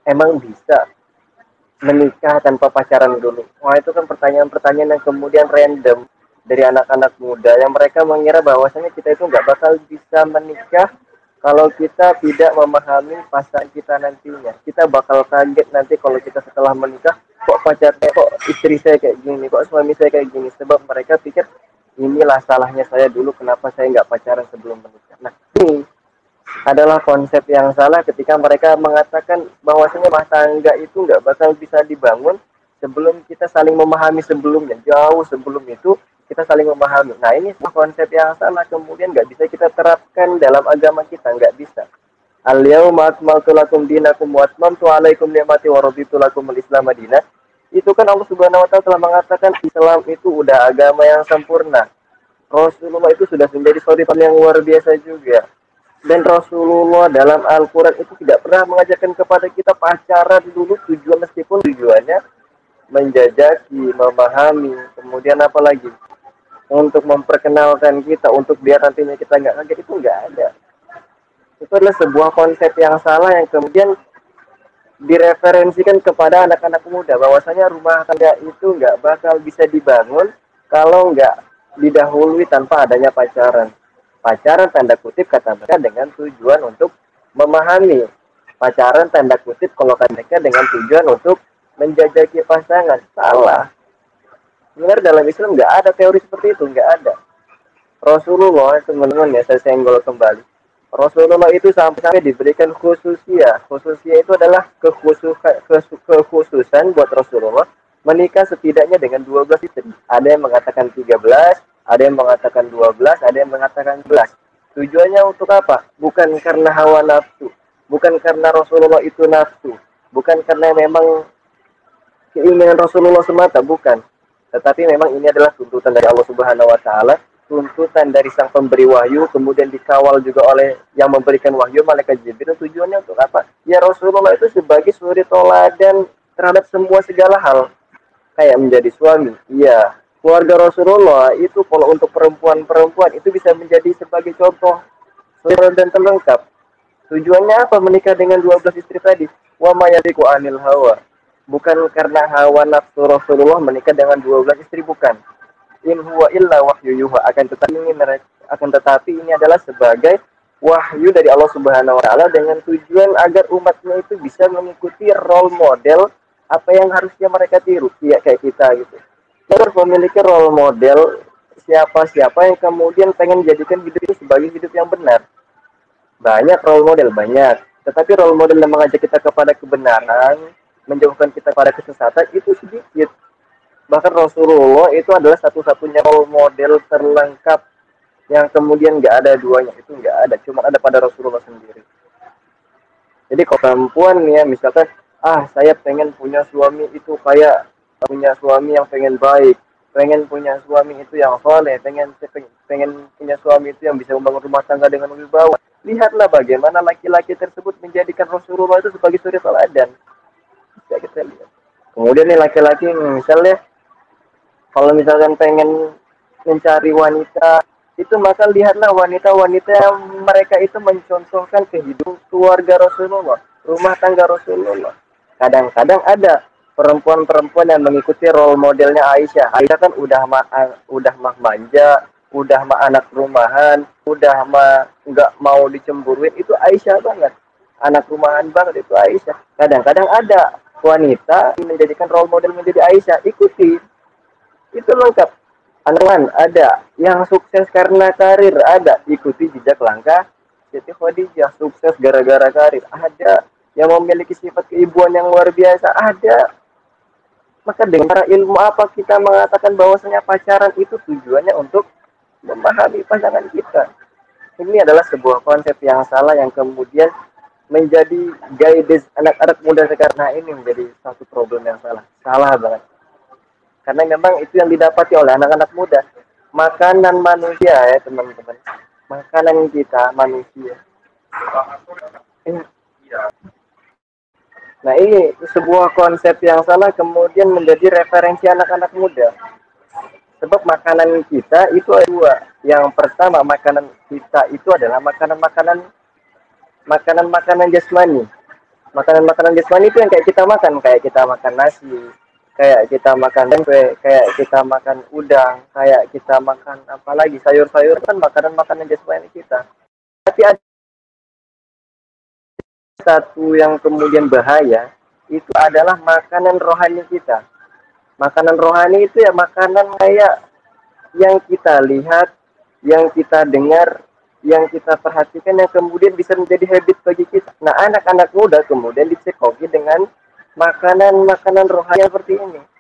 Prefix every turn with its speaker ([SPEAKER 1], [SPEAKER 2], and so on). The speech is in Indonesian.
[SPEAKER 1] emang bisa menikah tanpa pacaran dulu? Wah, itu kan pertanyaan-pertanyaan yang kemudian random dari anak-anak muda yang mereka mengira bahwasanya kita itu nggak bakal bisa menikah kalau kita tidak memahami pasangan kita nantinya. Kita bakal kaget nanti kalau kita setelah menikah, kok pacarnya, kok istri saya kayak gini, kok suami saya kayak gini. Sebab mereka pikir, inilah salahnya saya dulu, kenapa saya nggak pacaran sebelum menikah. Nah, ini adalah konsep yang salah ketika mereka mengatakan bahwasanya rumah tangga itu nggak bakal bisa dibangun sebelum kita saling memahami sebelumnya. Jauh sebelum itu kita saling memahami. Nah, ini konsep yang salah, kemudian nggak bisa kita terapkan dalam agama kita, nggak bisa. Al-yauma akmaltu lakum dinakum wa atmamtu alaikum ni'mati wa raditu lakumul Islam madinah. Itu kan Allah Subhanahu wa taala telah mengatakan Islam itu udah agama yang sempurna. Rasulullah itu sudah menjadi suripan yang luar biasa juga. Dan Rasulullah dalam Al-Quran itu tidak pernah mengajarkan kepada kita pacaran dulu tujuan, meskipun tujuannya menjajaki, memahami, kemudian apa lagi? Untuk memperkenalkan kita, untuk biar nantinya kita nggak kaget, itu nggak ada. Itu adalah sebuah konsep yang salah yang kemudian direferensikan kepada anak-anak muda bahwasanya rumah tangga itu nggak bakal bisa dibangun kalau nggak didahului tanpa adanya pacaran. Pacaran tanda kutip kata mereka dengan tujuan untuk memahami. Pacaran tanda kutip kalau kata mereka dengan tujuan untuk menjajaki pasangan. Salah. Sebenarnya dalam Islam nggak ada teori seperti itu, nggak ada. Rasulullah, teman-teman ya, saya senggol kembali. Rasulullah itu sampai diberikan khususia. Khususia itu adalah kekhususan buat Rasulullah menikah setidaknya dengan 12 istri. Ada yang mengatakan 13, ada yang mengatakan 12, ada yang mengatakan 11. Tujuannya untuk apa? Bukan karena hawa nafsu, bukan karena Rasulullah itu nafsu, bukan karena memang keinginan Rasulullah semata, bukan. Tetapi memang ini adalah tuntutan dari Allah Subhanahu wa taala, tuntutan dari sang pemberi wahyu, kemudian dikawal juga oleh yang memberikan wahyu, malaikat Jibril. Tujuannya untuk apa? Ya, Rasulullah itu sebagai suri toladan terhadap semua segala hal. Kayak menjadi suami, iya. Keluarga Rasulullah itu kalau untuk perempuan-perempuan itu bisa menjadi sebagai contoh suri dan terlengkap. Tujuannya apa menikah dengan 12 istri tadi? Wa mayadiku anil hawa. Bukan karena hawa nafsu Rasulullah menikah dengan 12 istri, bukan. In huwa illa wahyu yuha. Akan tetapi ini adalah sebagai wahyu dari Allah Subhanahu wa taala dengan tujuan agar umatnya itu bisa mengikuti role model apa yang harusnya mereka tiru, ya kayak kita gitu. Terus memiliki role model siapa-siapa yang kemudian pengen jadikan hidup itu sebagai hidup yang benar. Banyak role model, banyak. Tetapi role model yang mengajak kita kepada kebenaran, menjauhkan kita pada kesesatan itu sedikit. Bahkan Rasulullah itu adalah satu-satunya role model terlengkap yang kemudian nggak ada duanya, itu nggak ada, cuma ada pada Rasulullah sendiri. Jadi kalau perempuan nih ya, misalkan, saya pengen punya suami itu kayak punya suami yang pengen baik, pengen punya suami itu yang soleh, pengen punya suami itu yang bisa membangun rumah tangga dengan wibawa. Lihatlah bagaimana laki-laki tersebut menjadikan Rasulullah itu sebagai suri teladan. Bisa kita lihat. Kemudian nih laki-laki misalnya kalau misalkan pengen mencari wanita itu, maka lihatlah wanita-wanita yang mereka itu mencontohkan kehidupan keluarga Rasulullah, rumah tangga Rasulullah. Kadang-kadang ada perempuan-perempuan yang mengikuti role modelnya Aisyah. Aisyah kan udah mah manja, udah mah anak rumahan, udah mah nggak mau dicemburuin, itu Aisyah banget. Anak rumahan banget itu Aisyah. Kadang-kadang ada wanita yang menjadikan role model menjadi Aisyah, ikuti. Itu lengkap. Anuan ada, yang sukses karena karir ada, ikuti jejak langkah Siti Khadijah, sukses gara-gara karir ada, yang memiliki sifat keibuan yang luar biasa ada. Maka dengan cara ilmu apa kita mengatakan bahwasanya pacaran itu tujuannya untuk memahami pasangan kita? Ini adalah sebuah konsep yang salah yang kemudian menjadi guidance anak-anak muda sekarang. Nah, ini menjadi satu problem yang salah banget. Karena memang itu yang didapati oleh anak-anak muda. Makanan manusia ya teman-teman. Makanan kita manusia. Nah, ini sebuah konsep yang salah kemudian menjadi referensi anak-anak muda. Sebab makanan kita itu ada dua. Yang pertama, makanan kita itu adalah makanan-makanan jasmani. Makanan-makanan jasmani itu yang kayak kita makan nasi, kayak kita makan tempe, kayak kita makan udang, kayak kita makan apalagi sayur-sayur, kan makanan-makanan jasmani kita. Tapi ada satu yang kemudian bahaya, itu adalah makanan rohani kita. Makanan rohani itu ya makanan kayak yang kita lihat, yang kita dengar, yang kita perhatikan, yang kemudian bisa menjadi habit bagi kita. Nah, anak-anak muda kemudian dicekoki dengan makanan-makanan rohani seperti ini.